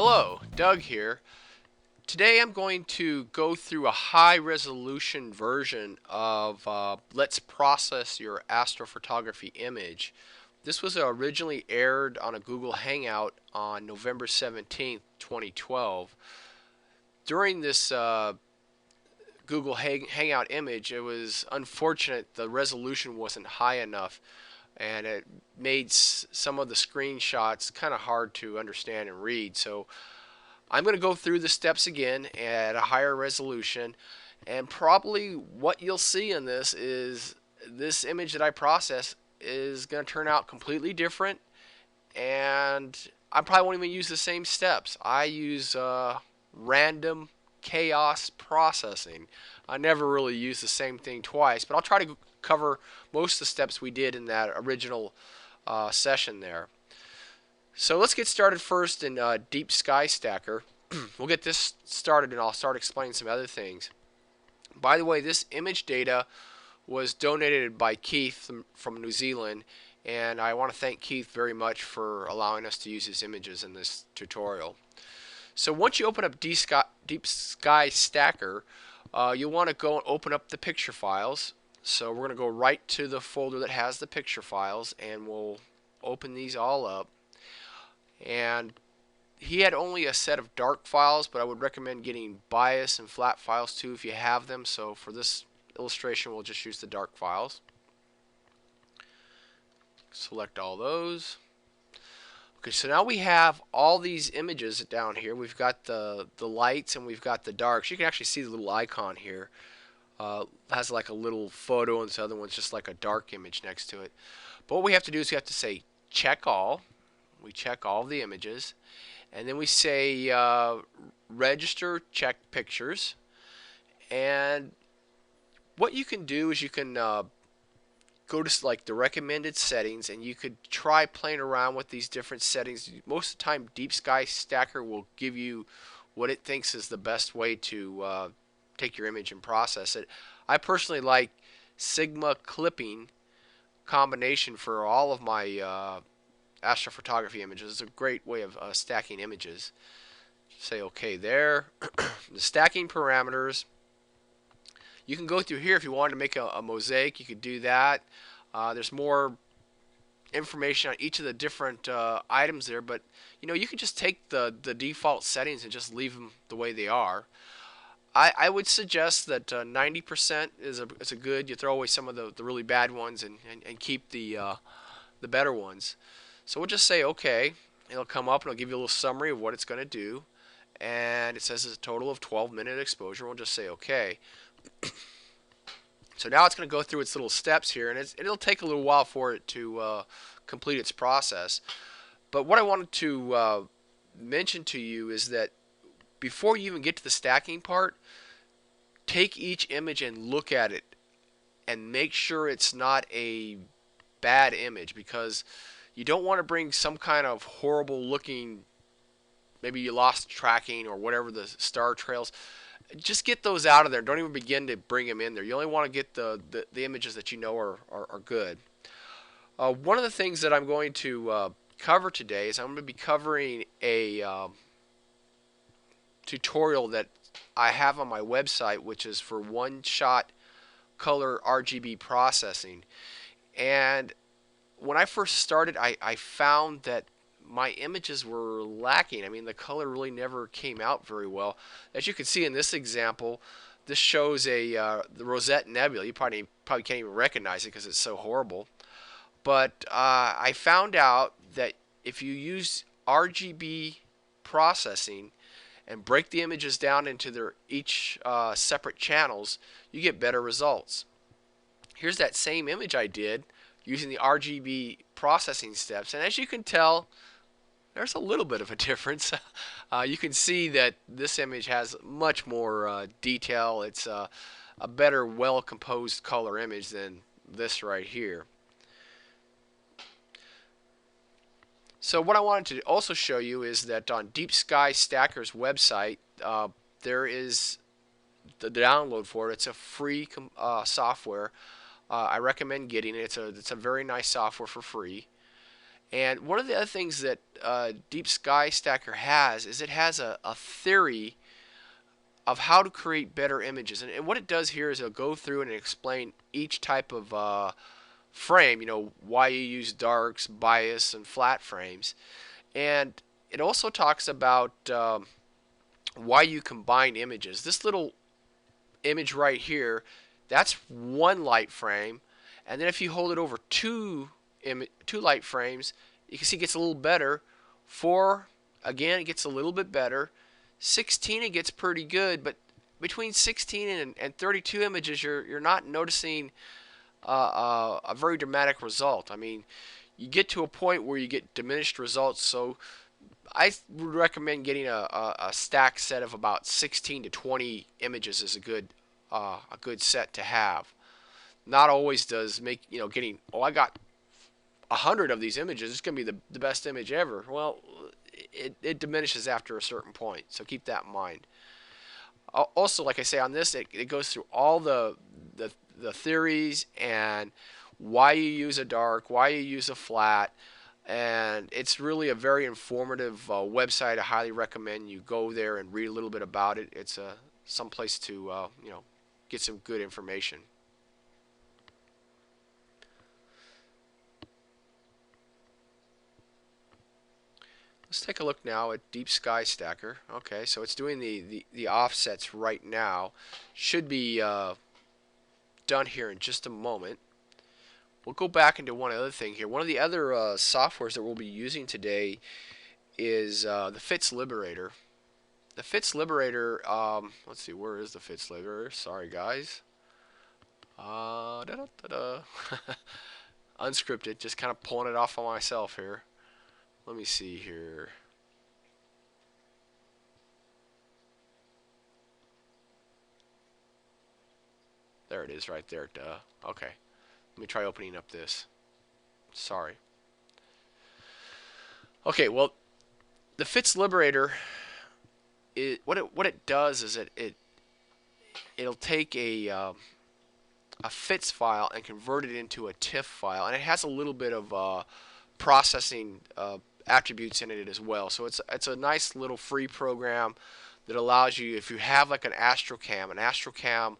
Hello, Doug here. Today I'm going to go through a high resolution version of Let's Process Your Astrophotography Image. This was originally aired on a Google Hangout on November 17th, 2012. During this Google Hangout image, it was unfortunate the resolution wasn't high enough, and it made some of the screenshots kind of hard to understand and read. So I'm going to go through the steps again at a higher resolution, and probably what you'll see in this is this image that I process is going to turn out completely different, and I probably won't even use the same steps. I use random chaos processing. I never really use the same thing twice, but I'll try to cover most of the steps we did in that original session there. So let's get started first in DeepSky Stacker. We'll get this started and I'll start explaining some other things. By the way, this image data was donated by Keith from New Zealand, and I want to thank Keith very much for allowing us to use his images in this tutorial. So once you open up DeepSky Stacker, you'll want to go and open up the picture files. So we're going to go right to the folder that has the picture files, and we'll open these all up. And he had only a set of dark files, but I would recommend getting bias and flat files too if you have them. So for this illustration, we'll just use the dark files. Select all those. Okay, so now we have all these images down here. We've got the lights and we've got the darks. You can actually see the little icon here. Has like a little photo, and this other one's just like a dark image next to it. But what we have to do is we have to say check all. We check all the images, and then we say register check pictures. And what you can do is you can go to like the recommended settings, and you could try playing around with these different settings. Most of the time DeepSky Stacker will give you what it thinks is the best way to take your image and process it. I personally like Sigma clipping combination for all of my astrophotography images. It's a great way of stacking images. Say OK there. The stacking parameters, you can go through here if you wanted to make a mosaic. You could do that. There's more information on each of the different items there, but you can just take the default settings and just leave them the way they are. I would suggest that 90% is a good. You throw away some of the really bad ones and keep the better ones. So we'll just say OK. It'll come up and it'll give you a little summary of what it's going to do, and it says it's a total of 12-minute exposure. We'll just say OK. So now it's going to go through its little steps here, and it'll take a little while for it to complete its process. But what I wanted to mention to you is that before you even get to the stacking part, take each image and look at it and make sure it's not a bad image, because you don't want to bring some kind of horrible looking, maybe you lost tracking or whatever, the star trails. Just get those out of there. Don't even begin to bring them in there. You only want to get the images that you know are good. One of the things that I'm going to cover today is I'm going to be covering a tutorial that I have on my website, which is for one-shot color RGB processing. And when I first started, I found that my images were lacking. I mean, the color really never came out very well. As you can see in this example, this shows the Rosette Nebula. You probably can't even recognize it because it's so horrible. But I found out that if you use RGB processing and break the images down into their each separate channels, you get better results. Here's that same image I did using the RGB processing steps, and as you can tell, there's a little bit of a difference. You can see that this image has much more detail. It's a better, well-composed color image than this right here. So what I wanted to also show you is that on DeepSky Stacker's website, there is the download for it. It's a free software. I recommend getting it. It's a very nice software for free. And one of the other things that DeepSky Stacker has is it has a theory of how to create better images. And what it does here is it'll go through and explain each type of frame, why you use darks, bias, and flat frames. And it also talks about why you combine images. This little image right here, that's one light frame. And then if you hold it over two light frames, you can see it gets a little better. 4, again, it gets a little bit better. 16, it gets pretty good, but between 16 and 32 images, you're not noticing a very dramatic result. I mean, you get to a point where you get diminished results, so I would recommend getting a stack set of about 16 to 20 images is a good set to have. Not always does make, getting, oh, I got 100 of these images, it's going to be the best image ever. Well, it diminishes after a certain point, so keep that in mind. Also, like I say, on this, it goes through all the theories and why you use a dark, why you use a flat, and it's really a very informative website. I highly recommend you go there and read a little bit about it. It's some place to get some good information. Let's take a look now at DeepSky Stacker. Okay, so it's doing the offsets right now. Should be done here in just a moment. We'll go back into one other thing here. One of the other softwares that we'll be using today is the FITS Liberator. The FITS Liberator, let's see, where is the FITS Liberator? Sorry, guys. Unscripted, just kind of pulling it off on myself here. Let me see here. There it is right there. Duh. Okay. Let me try opening up this. Sorry. Okay, well, the FITS Liberator, what it does is it'll take a FITS file and convert it into a TIFF file, and it has a little bit of processing attributes in it as well. So it's a nice little free program that allows you, if you have like an Astrocam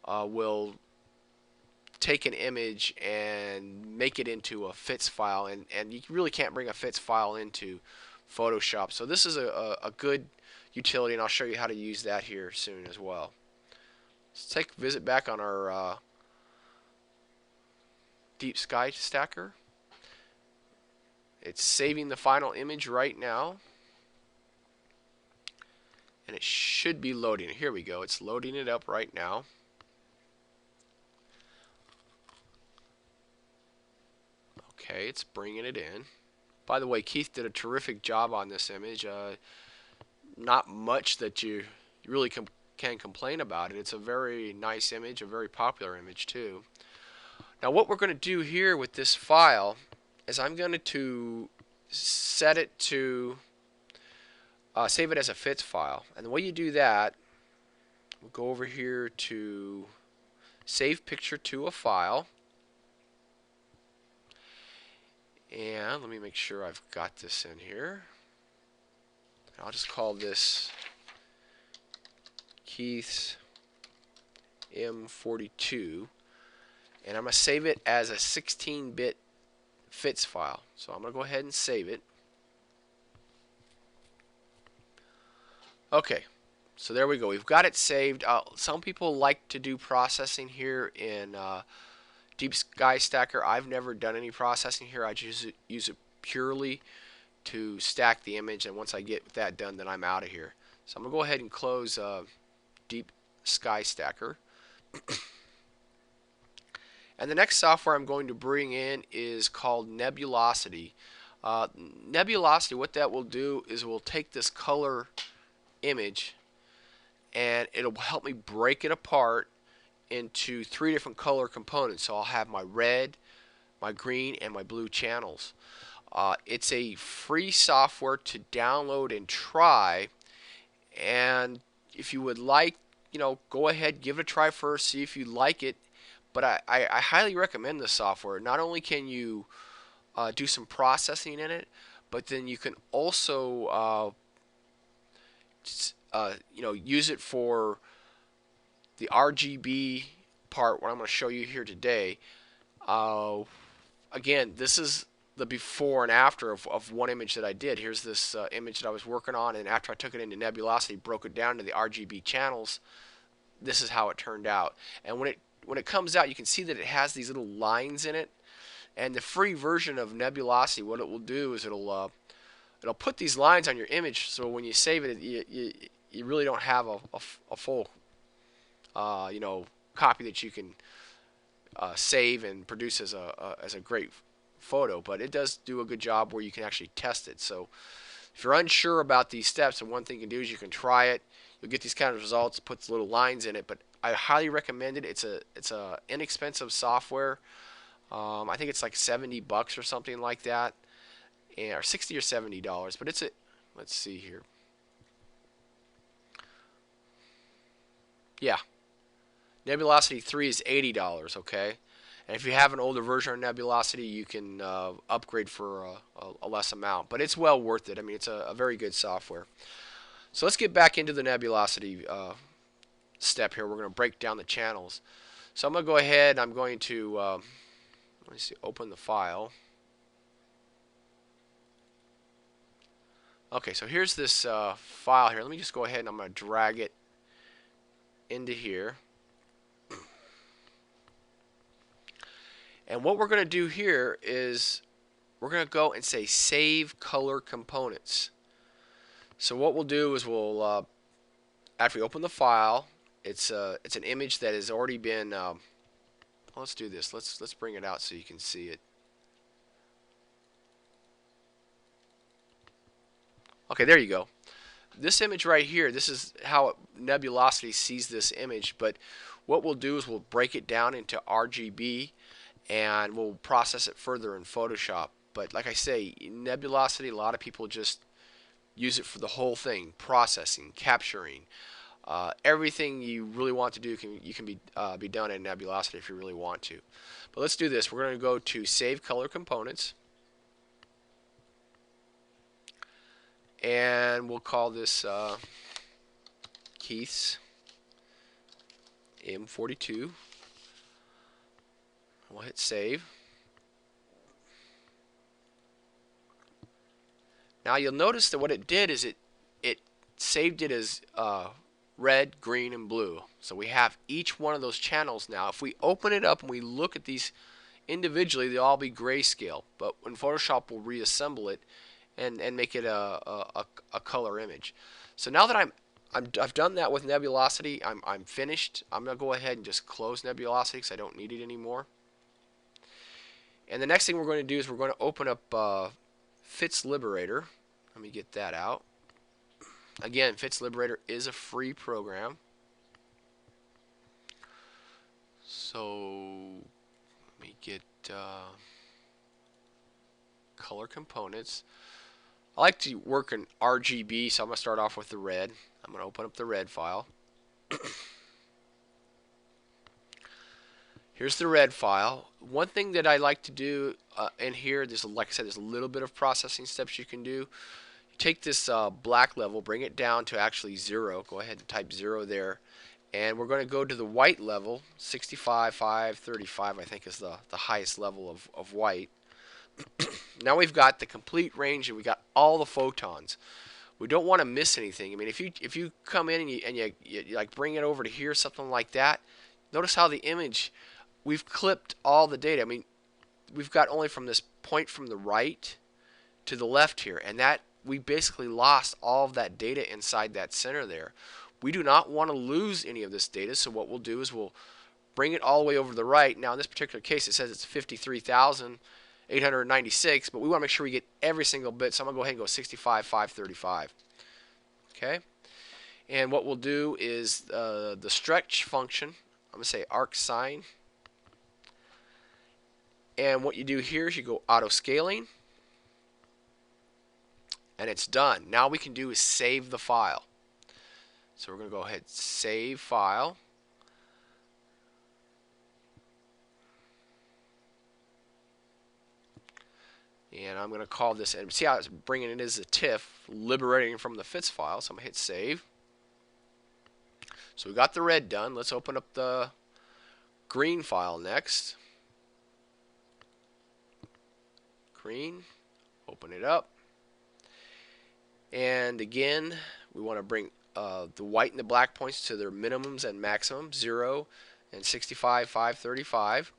will take an image and make it into a FITS file, and you really can't bring a FITS file into Photoshop. So this is a good utility, and I'll show you how to use that here soon as well. Let's take a visit back on our DeepSky Stacker. It's saving the final image right now, and it should be loading it. Here we go. It's loading it up right now. Okay, it's bringing it in. By the way, Keith did a terrific job on this image. Not much that you really can complain about it. It's a very nice image, a very popular image too. Now what we're going to do here with this file is I'm going to set it to save it as a FITS file. And the way you do that, we'll go over here to save picture to a file. And let me make sure I've got this in here. I'll just call this Keith's M42. And I'm going to save it as a 16-bit FITS file. So I'm going to go ahead and save it. Okay, so there we go. We've got it saved. Some people like to do processing here in DeepSky Stacker. I've never done any processing here. I just use it purely to stack the image, and once I get that done, then I'm out of here. So I'm going to go ahead and close DeepSky Stacker. And the next software I'm going to bring in is called Nebulosity. Nebulosity, what that will do is we'll take this color image and it'll help me break it apart into 3 different color components. So I'll have my red, my green, and my blue channels. It's a free software to download and try, and if you would like, go ahead, give it a try first, see if you like it. But I highly recommend this software. Not only can you do some processing in it, but then you can also use it for the RGB part, what I'm going to show you here today. Again, this is the before and after of one image that I did. Here's this image that I was working on, and after I took it into Nebulosity, broke it down to the RGB channels, this is how it turned out. And when it comes out, you can see that it has these little lines in it. And the free version of Nebulosity, what it will do is it'll put these lines on your image, so when you save it, you really don't have a full copy that you can save and produce as a great photo. But it does do a good job where you can actually test it. So if you're unsure about these steps, and one thing you can do is you can try it. You'll get these kind of results, puts little lines in it. But I highly recommend it. It's a inexpensive software. I think it's like $70 or something like that, or $60 or $70. But it's let's see here. Yeah, Nebulosity 3 is $80. Okay, and if you have an older version of Nebulosity, you can upgrade for a less amount. But it's well worth it. I mean, it's a very good software. So let's get back into the Nebulosity step here. We're going to break down the channels. So I'm going to go ahead. I'm going to let me see, open the file. Okay, so here's this file here. Let me just go ahead and I'm going to drag it into here. And what we're going to do here is we're going to go and say Save Color Components. So what we'll do is we'll, after we open the file, it's an image that has already been. Let's do this. Let's bring it out so you can see it. Okay, there you go. This image right here, this is how Nebulosity sees this image, but what we'll do is we'll break it down into RGB and we'll process it further in Photoshop. But like I say, in Nebulosity, a lot of people just use it for the whole thing, processing, capturing. Everything you really want to do can be done in Nebulosity if you really want to. But let's do this. We're going to go to Save Color Components. And we'll call this Keith's M42. We'll hit save. Now you'll notice that what it did is it saved it as red, green, and blue. So we have each one of those channels now. If we open it up and we look at these individually, they'll all be grayscale. But when Photoshop will reassemble it and make it a color image. So now that I've done that with Nebulosity, I'm finished. I'm gonna go ahead and just close Nebulosity because I don't need it anymore. And the next thing we're going to do is we're going to open up Fits Liberator. Let me get that out. Again, Fits Liberator is a free program. So let me get color components. I like to work in RGB, so I'm going to start off with the red. I'm going to open up the red file. Here's the red file. One thing that I like to do in here, like I said, there's a little bit of processing steps you can do. You take this black level, bring it down to actually 0. Go ahead and type 0 there. And we're going to go to the white level, 65, 5, 35, I think is the highest level of white. Now we've got the complete range and we got all the photons. We don't want to miss anything. I mean, if you come in and you like bring it over to here, something like that, notice how the image, we've clipped all the data. I mean, we've got only from this point from the right to the left here, and that we basically lost all of that data inside that center there. We do not want to lose any of this data, so what we'll do is we'll bring it all the way over to the right. Now in this particular case it says it's 53,896, but we want to make sure we get every single bit, so I'm going to go ahead and go 65, 535. Okay, and what we'll do is the stretch function, I'm going to say arc sine, and what you do here is you go auto scaling, and it's done. Now we can do is save the file. So we're going to go ahead, save file. And I'm going to call this, and see how it's bringing it as a TIFF, liberating from the FITS file. So I'm going to hit save. So we got the red done. Let's open up the green file next. Green, open it up. And again, we want to bring the white and the black points to their minimums and maximums, 0 and 65, 535.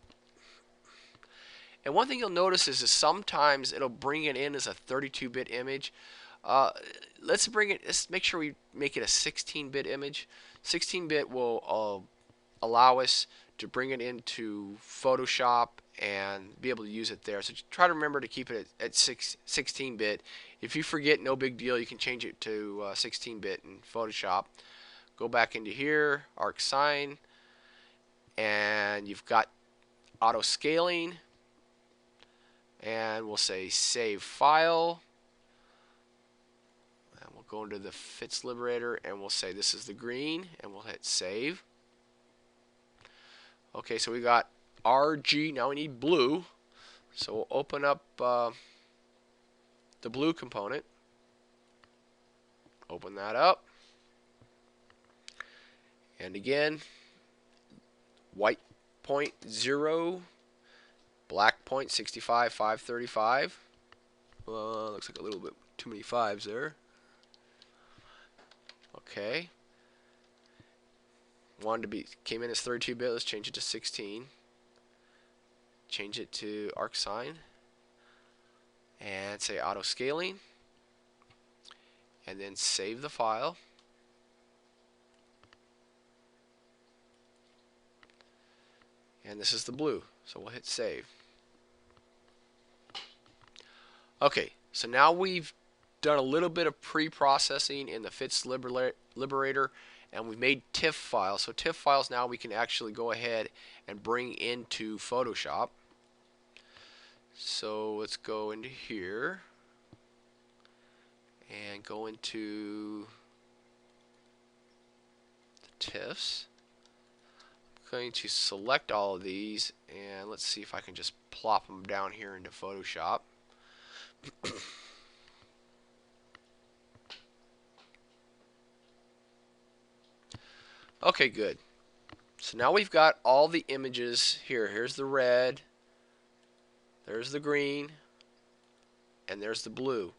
And one thing you'll notice is sometimes it'll bring it in as a 32-bit image. Let's make sure we make it a 16-bit image. 16-bit will allow us to bring it into Photoshop and be able to use it there. So try to remember to keep it at 16-bit. If you forget, no big deal. You can change it to 16-bit in Photoshop. Go back into here, arc sign, and you've got auto scaling. And we'll say save file. And we'll go into the FITS Liberator and we'll say this is the green and we'll hit save. Okay, so we got RG, now we need blue. So we'll open up the blue component. Open that up. And again, white point 0, black point 65, 535. Looks like a little bit too many 5s there. Okay. Came in as 32-bit. Let's change it to 16. Change it to arc sign. And say auto scaling. And then save the file. And this is the blue. So we'll hit save. Okay, so now we've done a little bit of pre-processing in the FITS Liberator, and we've made TIFF files. So TIFF files now we can actually go ahead and bring into Photoshop. So let's go into here and go into the TIFFs. I'm going to select all of these, and let's see if I can just plop them down here into Photoshop. Okay, good. So now we've got all the images here. Here's the red, there's the green, and there's the blue.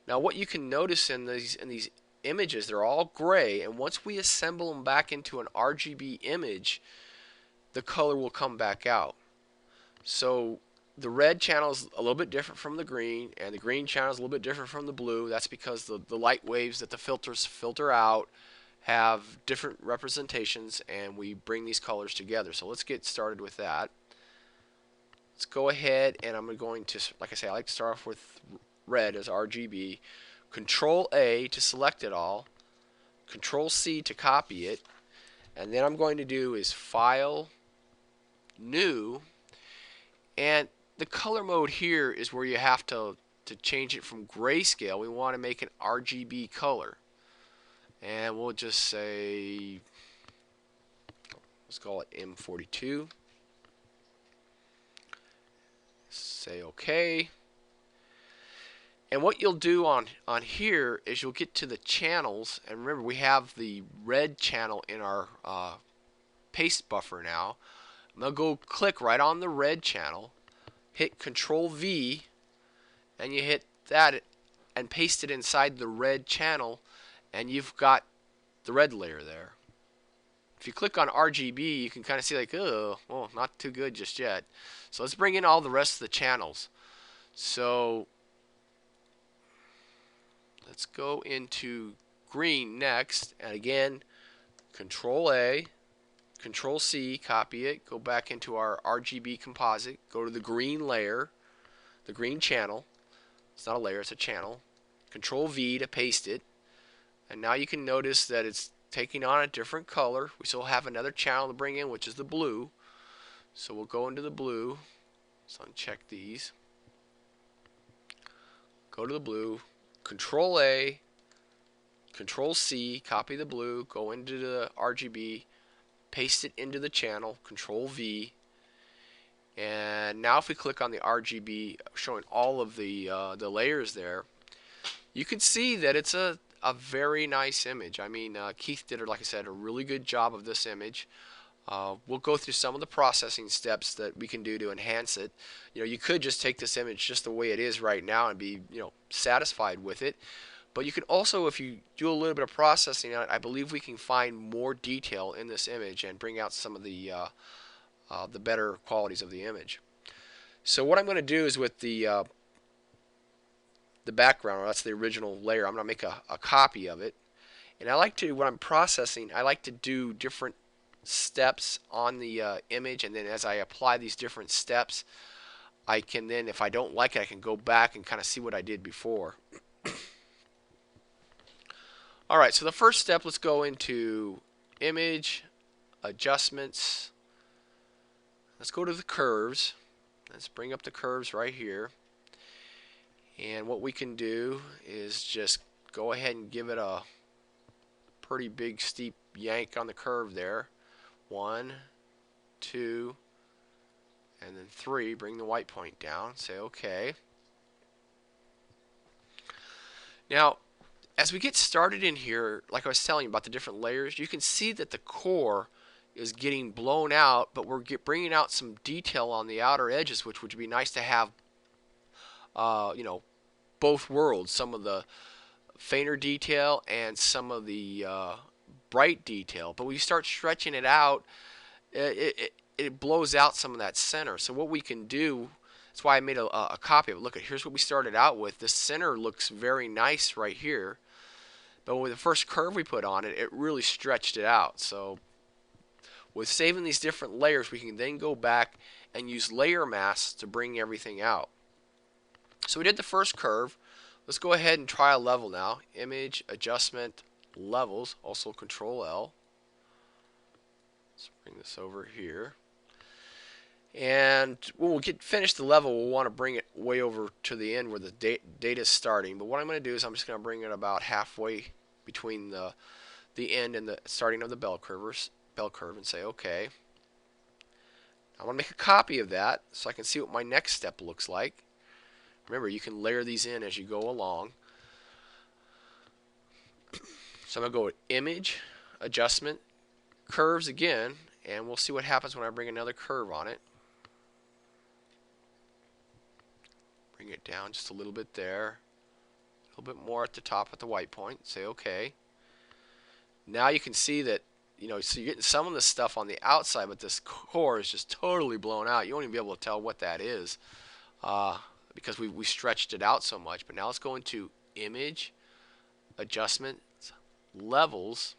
Now what you can notice in these images, they're all gray, and once we assemble them back into an RGB image, the color will come back out. So the red channel is a little bit different from the green, and the green channel is a little bit different from the blue. That's because the light waves that the filters filter out have different representations, and we bring these colors together. So let's get started with that. Let's go ahead, and I'm going to, like I say, I like to start off with red as RGB. Control A to select it all. Control C to copy it. And then I'm going to do is File, New, and the color mode here is where you have to change it from grayscale. We want to make an RGB color. And we'll just say, let's call it M42. Say OK. And what you'll do on here is you'll get to the channels, and remember we have the red channel in our paste buffer now. I'm going to go click right on the red channel, hit Control V, and you hit that and paste it inside the red channel, and you've got the red layer there. If you click on RGB, you can kind of see like, oh, well, not too good just yet. So let's bring in all the rest of the channels. So let's go into green next, and again, Control A, Control C, copy it, go back into our RGB composite, go to the green layer, the green channel. It's not a layer, it's a channel. Control V to paste it. And now you can notice that it's taking on a different color. We still have another channel to bring in, which is the blue. So we'll go into the blue. Let's uncheck these. Go to the blue. Control A, Control C, copy the blue, go into the RGB, paste it into the channel, Control V, And now if we click on the RGB showing all of the layers there, you can see that it's a very nice image. I mean, Keith did, like I said, a really good job of this image. We'll go through some of the processing steps that we can do to enhance it. You could just take this image just the way it is right now and be, satisfied with it. But you can also, if you do a little bit of processing on it, I believe we can find more detail in this image and bring out some of the better qualities of the image. So what I'm going to do is with the background, or that's the original layer, I'm going to make a copy of it. And I like to, when I'm processing, I like to do different steps on the image, and then as I apply these different steps, I can then, if I don't like it, I can go back and kind of see what I did before. Alright, so the first step, let's go into Image, Adjustments. Let's go to the curves. Let's bring up the curves right here. And what we can do is just go ahead and give it a pretty big steep yank on the curve there. 1, 2, and then 3. Bring the white point down. Say OK. Now, as we get started in here, like I was telling you about the different layers, you can see that the core is getting blown out, but we're bringing out some detail on the outer edges, which would be nice to have, both worlds, some of the fainter detail and some of the bright detail. But when you start stretching it out, it blows out some of that center. So what we can do, that's why I made a copy of it. Look, here's what we started out with. The center looks very nice right here. But with the first curve we put on it, it really stretched it out. So with saving these different layers, we can then go back and use layer masks to bring everything out. So we did the first curve. Let's go ahead and try a level now. Image, Adjustment, Levels, also Control L. Let's bring this over here. And when we'll finish the level, we'll want to bring it way over to the end where the data is starting. But what I'm going to do is I'm just going to bring it about halfway between the end and the starting of the bell curve and say OK. I want to make a copy of that so I can see what my next step looks like. Remember, you can layer these in as you go along. So I'm going to go with Image, Adjustment, Curves again, and we'll see what happens when I bring another curve on it. Bring it down just a little bit there. A little bit more at the top at the white point. Say OK. Now you can see that, so you're getting some of the stuff on the outside, but this core is just totally blown out. You won't even be able to tell what that is because we stretched it out so much. But now let's go into Image, Adjustments, Levels,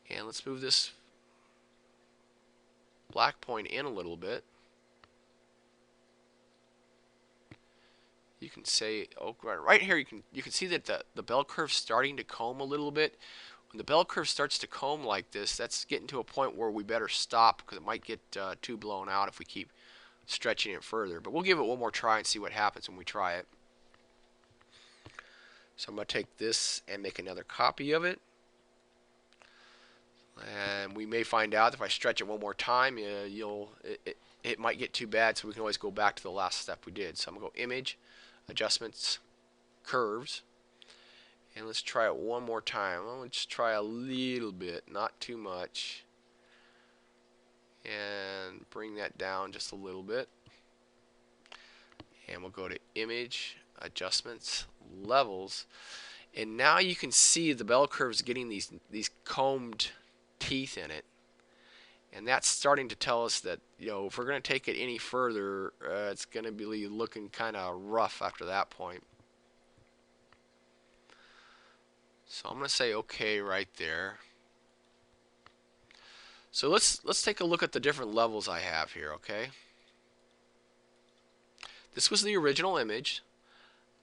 and let's move this black point in a little bit. You can say, oh, right here you can see that the bell curve starting to comb a little bit. When the bell curve starts to comb like this, that's getting to a point where we better stop because it might get too blown out if we keep stretching it further. But we'll give it one more try and see what happens when we try it. So I'm going to take this and make another copy of it. And we may find out if I stretch it one more time, it might get too bad, so we can always go back to the last step we did. So I'm going to go Image, Adjustments, Curves, and let's try it one more time. Let's try a little bit, not too much, and bring that down just a little bit. And we'll go to Image, Adjustments, Levels, and now you can see the bell curves getting these combed teeth in it, and that's starting to tell us that if we're going to take it any further, it's going to be looking kind of rough after that point. So I'm going to say OK right there. So let's take a look at the different levels I have here. Okay, this was the original image.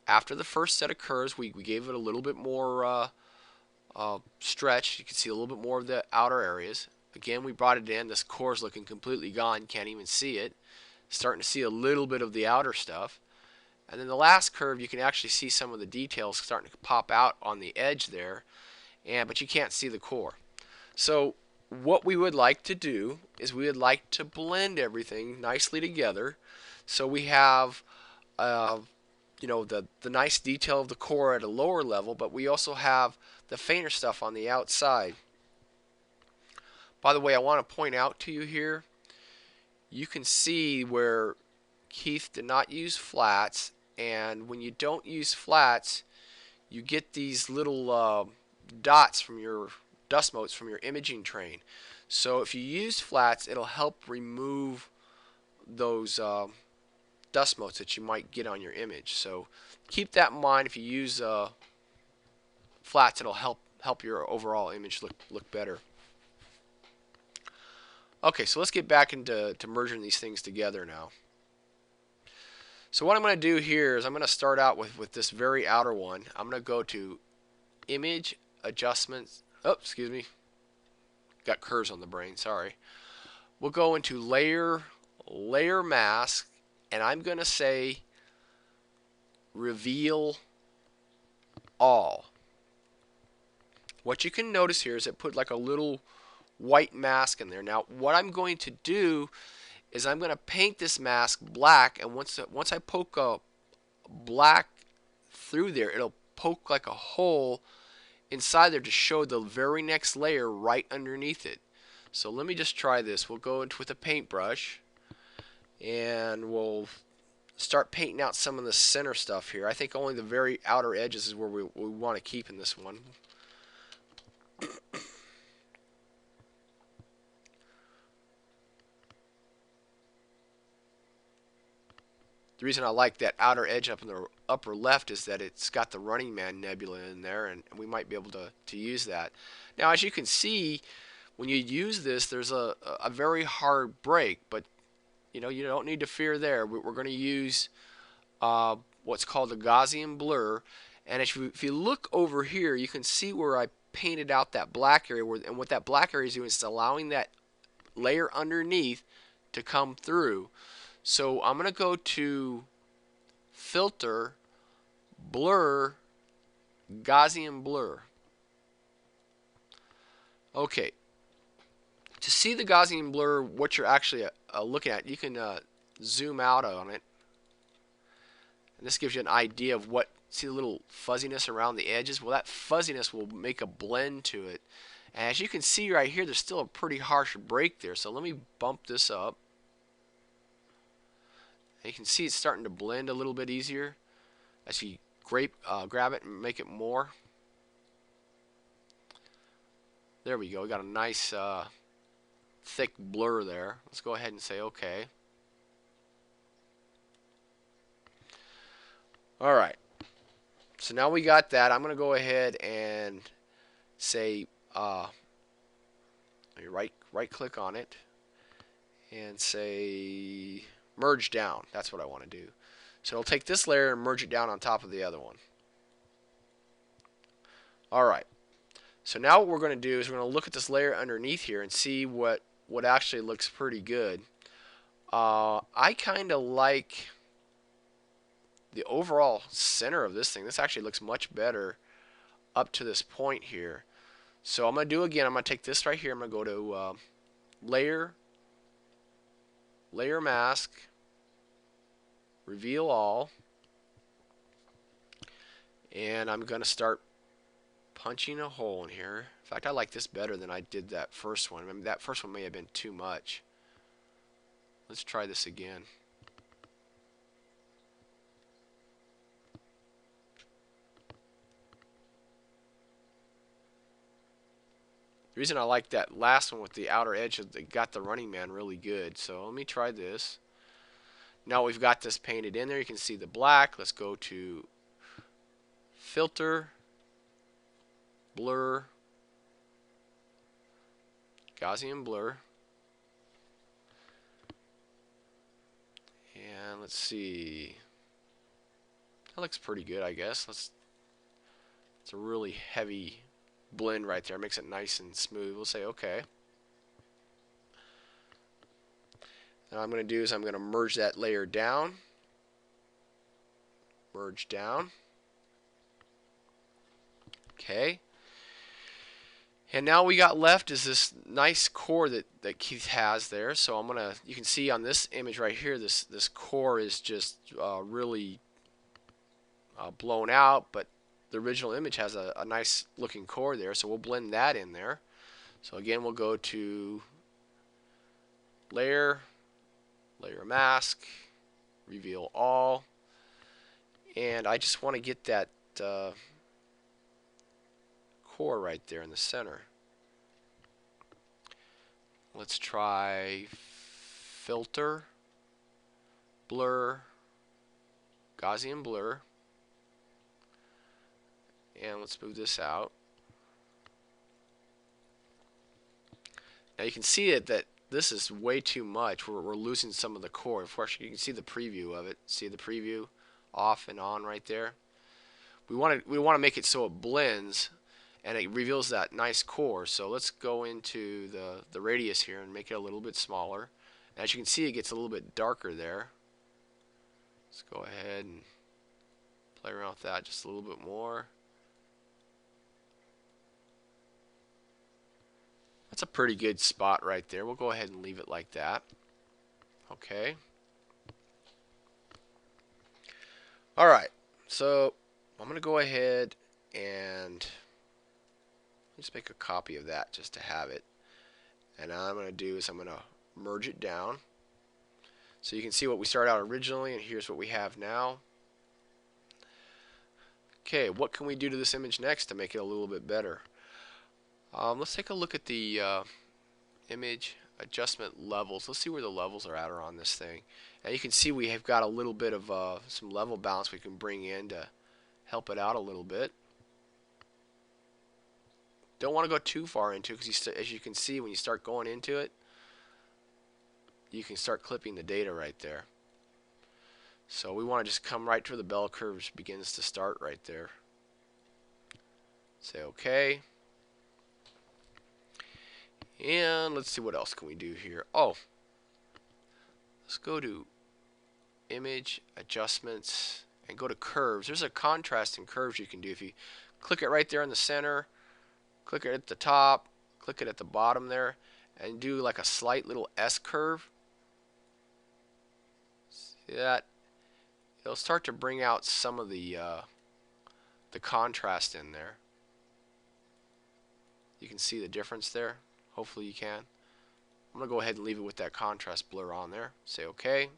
After the first set of curves, we gave it a little bit more stretch. You can see a little bit more of the outer areas. Again, we brought it in. This core is looking completely gone. Can't even see it. Starting to see a little bit of the outer stuff. And then the last curve, you can actually see some of the details starting to pop out on the edge there. But you can't see the core. So what we would like to do is we would like to blend everything nicely together, so we have you know, the nice detail of the core at a lower level, but we also have the fainter stuff on the outside. By the way, I want to point out to you here, you can see where Keith did not use flats, and when you don't use flats, you get these little dots from your dust motes from your imaging train. So if you use flats, it'll help remove those dust motes that you might get on your image. So keep that in mind. If you use flats, it'll help your overall image look better. Okay, so let's get back into merging these things together now. So what I'm going to do here is I'm going to start out with this very outer one. I'm going to go to Image Adjustments. Oh, excuse me. Got curves on the brain, sorry. We'll go into Layer Mask, and I'm going to say Reveal All. What you can notice here is it put like a little white mask in there. Now what I'm going to do is I'm going to paint this mask black, and once I poke a black through there, it'll poke like a hole inside there to show the very next layer right underneath it. So let me just try this. We'll go into with a paintbrush, and we'll start painting out some of the center stuff here. I think only the very outer edges is where we want to keep in this one. The reason I like that outer edge up in the upper left is that it's got the Running Man nebula in there, and we might be able to use that. Now, as you can see, when you use this, there's a very hard break, but you know, you don't need to fear there. We're going to use what's called a Gaussian blur, and if you look over here, you can see where I painted out that black area, and what that black area is doing is allowing that layer underneath to come through. So I'm going to go to Filter, Blur, Gaussian Blur. Okay. To see the Gaussian blur, what you're actually looking at, you can zoom out on it. And this gives you an idea of what, see the little fuzziness around the edges? Well, that fuzziness will make a blend to it. And as you can see right here, there's still a pretty harsh break there. So let me bump this up. And you can see it's starting to blend a little bit easier as you grab it and make it more. There we go. We got a nice thick blur there. Let's go ahead and say OK. Alright. So now we got that. I'm going to go ahead and say right click on it and say merge down. That's what I want to do. So it'll take this layer and merge it down on top of the other one. Alright. So now what we're going to do is we're going to look at this layer underneath here and see what actually looks pretty good. I kind of like the overall center of this thing. This actually looks much better up to this point here. So I'm going to do again. I'm going to take this right here. I'm going to go to Layer Mask, Reveal All, and I'm going to start punching a hole in here. In fact, I like this better than I did that first one. I mean, that first one may have been too much. Let's try this again. The reason I like that last one with the outer edge is it got the Running Man really good. So let me try this. Now we've got this painted in there. You can see the black. Let's go to Filter, Blur, Gaussian Blur, and let's see. That looks pretty good, I guess. It's a really heavy blend right there. Makes it nice and smooth. We'll say OK. And what I'm going to do is I'm going to merge that layer down. Merge down. Okay. And now we got left is this nice core that Keith has there. So you can see on this image right here, this core is just really blown out, but the original image has a nice looking core there. So we'll blend that in there. So again, we'll go to Layer, Layer Mask, Reveal All, and I just want to get that core right there in the center. Let's try Filter, Blur, Gaussian Blur, and let's move this out. Now you can see that this is way too much. We're losing some of the core. Of course, you can see the preview of it. See the preview off and on right there. We want to make it so it blends and it reveals that nice core. So let's go into the radius here and make it a little bit smaller. As you can see, it gets a little bit darker there. Let's go ahead and play around with that just a little bit more. That's a pretty good spot right there. We'll go ahead and leave it like that. Okay. Alright, so I'm going to go ahead and just make a copy of that just to have it. And all I'm going to do is I'm going to merge it down. So you can see what we started out originally, and here's what we have now. Okay, what can we do to this image next to make it a little bit better? Let's take a look at the image adjustment levels. Let's see where the levels are at on this thing. And you can see we have got a little bit of some level balance we can bring in to help it out a little bit. Don't want to go too far into it because as you can see, when you start going into it, you can start clipping the data right there. So we want to just come right to where the bell curve begins to start right there. Say OK. And let's see what else can we do here. Oh, let's go to Image Adjustments and go to Curves. There's a contrast in curves you can do. If you click it right there in the center, click it at the top, click it at the bottom there, and do like a slight little S curve. See that? It'll start to bring out some of the contrast in there. You can see the difference there. Hopefully you can. I'm going to go ahead and leave it with that contrast blur on there. Say OK.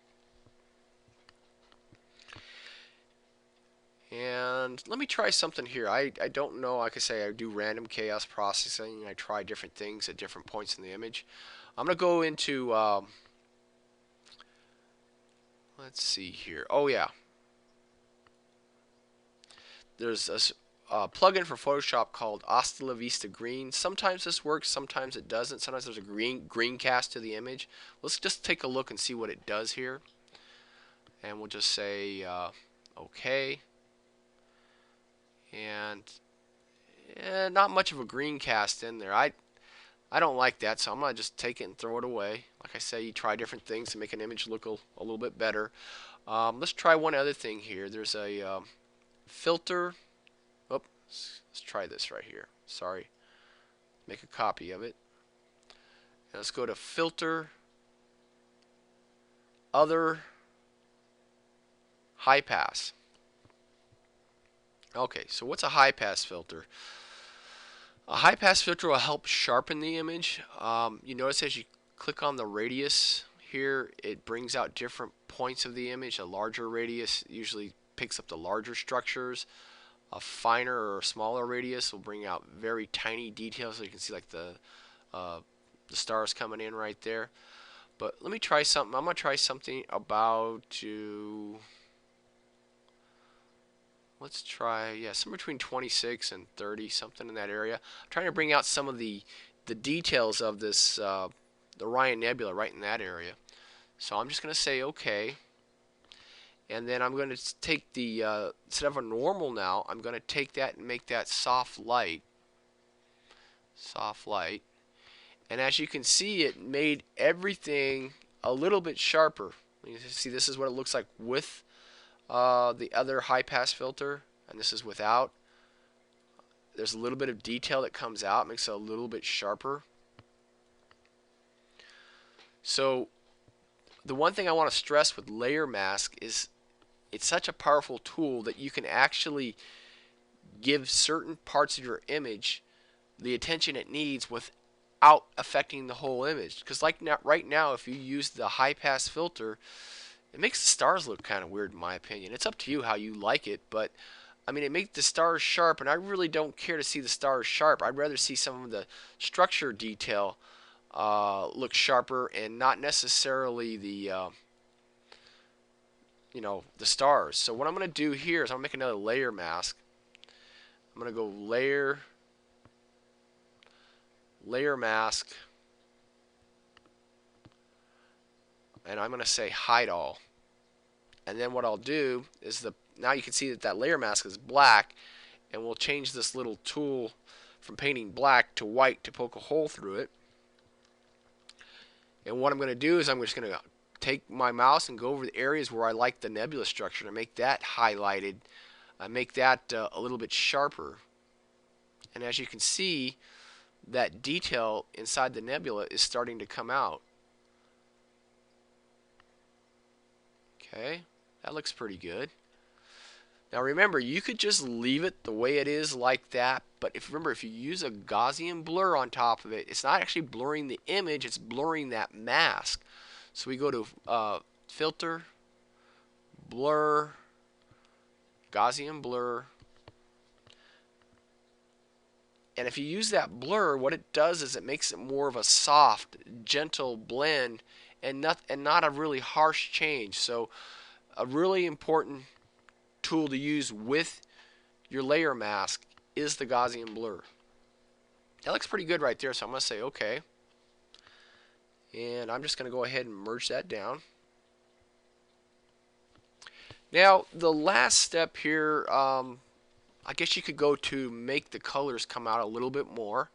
And let me try something here. I don't know. Like I say, I do random chaos processing. I try different things at different points in the image. I'm going to go into, let's see here. Oh yeah. There's a plugin for Photoshop called Hasta La Vista Green. Sometimes this works, sometimes it doesn't. Sometimes there's a green cast to the image. Let's just take a look and see what it does here. And we'll just say OK. And not much of a green cast in there. I don't like that, so I'm going to just take it and throw it away. Like I say, you try different things to make an image look a little bit better. Let's try one other thing here. There's a filter. Let's try this right here. Sorry. Make a copy of it. And let's go to Filter, Other, High Pass. Okay, so what's a high pass filter? A high pass filter will help sharpen the image. You notice as you click on the radius here, it brings out different points of the image. A larger radius usually picks up the larger structures. A finer or smaller radius will bring out very tiny details. So you can see like the stars coming in right there. But let me try something. I'm going to try something about let's try, yeah, somewhere between 26 and 30, something in that area. I'm trying to bring out some of the details of this, the Orion Nebula right in that area. So I'm just going to say OK. And then I'm going to take the, instead of a normal now, I'm going to take that and make that soft light. Soft light. And as you can see, it made everything a little bit sharper. You see, this is what it looks like with the other high pass filter, and this is without. there's a little bit of detail that comes out, makes it a little bit sharper. So the one thing I want to stress with layer mask is it's such a powerful tool that you can actually give certain parts of your image the attention it needs without affecting the whole image. Because like now, right now, if you use the high pass filter, it makes the stars look kind of weird in my opinion. It's up to you how you like it, but I mean, it makes the stars sharp, and I really don't care to see the stars sharp. I'd rather see some of the structure detail look sharper, and not necessarily the the stars. So what I'm going to do here is I'm going to make another layer mask. I'm going to go layer mask, and I'm going to say hide all. And then what I'll do is now you can see that layer mask is black, and we'll change this little tool from painting black to white to poke a hole through it. And what I'm going to do is I'm just going to take my mouse and go over the areas where I like the nebula structure and make that highlighted, make that a little bit sharper. And as you can see, that detail inside the nebula is starting to come out. Okay, that looks pretty good. Now remember, you could just leave it the way it is like that, but if you use a Gaussian blur on top of it, it's not actually blurring the image, it's blurring that mask. So we go to Filter, Blur, Gaussian blur, and if you use that blur, what it does is it makes it more of a soft, gentle blend, and not a really harsh change. So a really important tool to use with your layer mask is the Gaussian blur. That looks pretty good right there, so I'm going to say OK. And I'm just going to go ahead and merge that down. Now, the last step here, I guess you could go to make the colors come out a little bit more.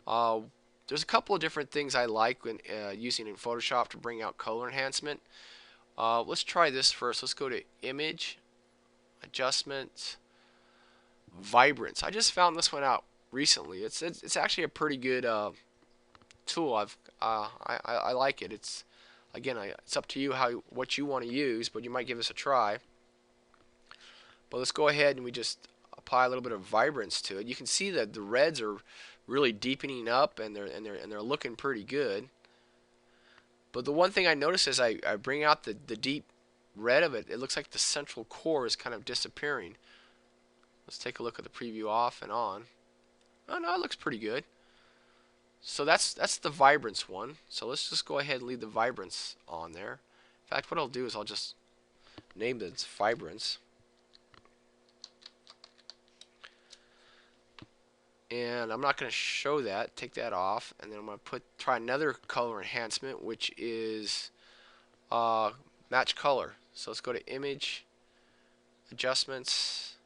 There's a couple of different things I like when using in Photoshop to bring out color enhancement. Let's try this first. Let's go to Image, Adjustments, Vibrance. I just found this one out recently. It's actually a pretty good tool. I like it. It's up to you what you want to use, but you might give this a try. But let's go ahead and we just apply a little bit of vibrance to it. You can see that the reds are really deepening up, and they're looking pretty good. But the one thing I notice is I bring out the deep red of it. It looks like the central core is kind of disappearing. Let's take a look at the preview off and on. Oh no, it looks pretty good. So that's the vibrance one. So let's just go ahead and leave the vibrance on there. In fact, what I'll do is I'll just name this vibrance. And I'm not going to show that. Take that off, and then I'm going to try another color enhancement, which is match color. So let's go to Image, Adjustments,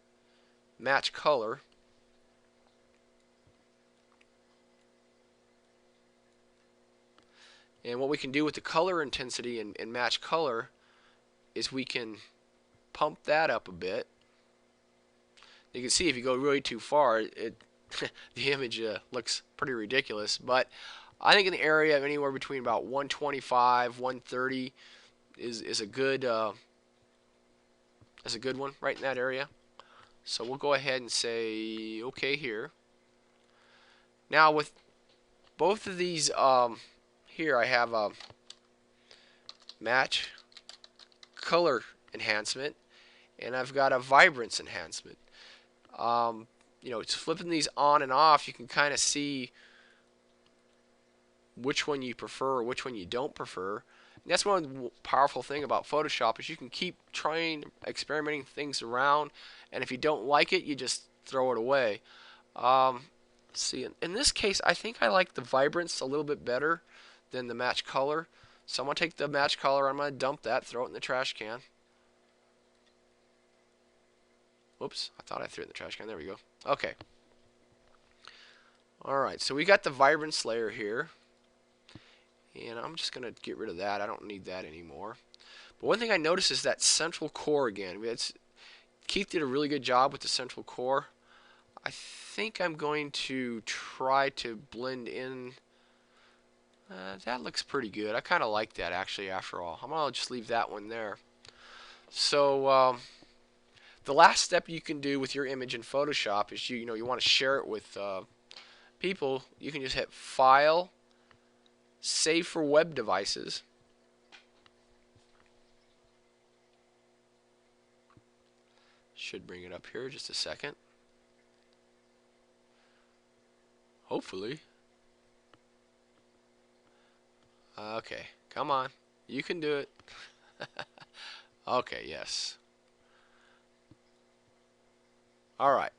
Match Color. And what we can do with the color intensity and match color is we can pump that up a bit. You can see if you go really too far, the image looks pretty ridiculous. But I think in the area of anywhere between about 125, 130 is a good one right in that area. So we'll go ahead and say OK here. Now with both of these, here I have a match color enhancement, and I've got a vibrance enhancement. It's flipping these on and off. You can kind of see which one you prefer or which one you don't prefer. And that's one powerful thing about Photoshop is you can keep trying, experimenting things around, and if you don't like it, you just throw it away. See, in this case, I think I like the vibrance a little bit better than the match color. So I'm going to take the match color, I'm going to dump that, throw it in the trash can. Oops, I thought I threw it in the trash can. There we go. Okay. Alright, so we got the vibrance layer here. And I'm just going to get rid of that. I don't need that anymore. But one thing I noticed is that central core again. Keith did a really good job with the central core. I think I'm going to try to blend in. That looks pretty good. I kind of like that actually after all. I'm going to just leave that one there. So the last step you can do with your image in Photoshop is you want to share it with people. You can just hit File, Save for Web Devices. Should bring it up here just a second. Hopefully. Okay, come on. You can do it. Okay, yes. Alright.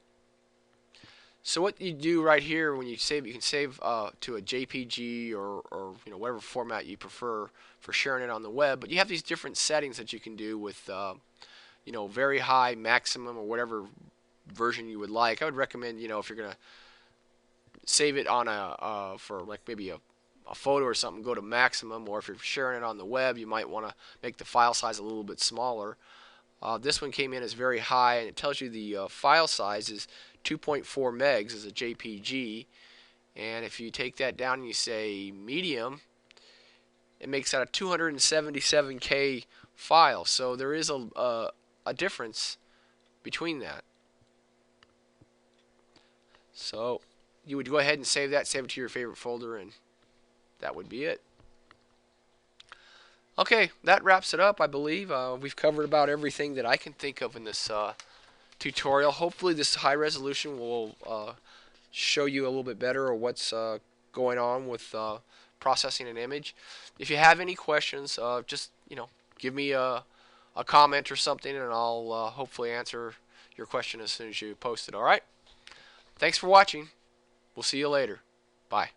So what you do right here when you save, you can save to a JPG or whatever format you prefer for sharing it on the web. But you have these different settings that you can do with very high, maximum, or whatever version you would like. I would recommend if you're gonna save it on for like maybe a photo or something, go to maximum. Or if you're sharing it on the web, you might want to make the file size a little bit smaller. This one came in as very high, and it tells you the file size is 2.4 megs as a JPG. And if you take that down and you say medium, it makes that a 277K file. So there is a difference between that. So you would go ahead and save that, save it to your favorite folder, and that would be it. Okay, that wraps it up, I believe. We've covered about everything that I can think of in this tutorial. Hopefully this high resolution will show you a little bit better what's going on with processing an image. If you have any questions, just give me a comment or something, and I'll hopefully answer your question as soon as you post it. Alright? Thanks for watching. We'll see you later. Bye.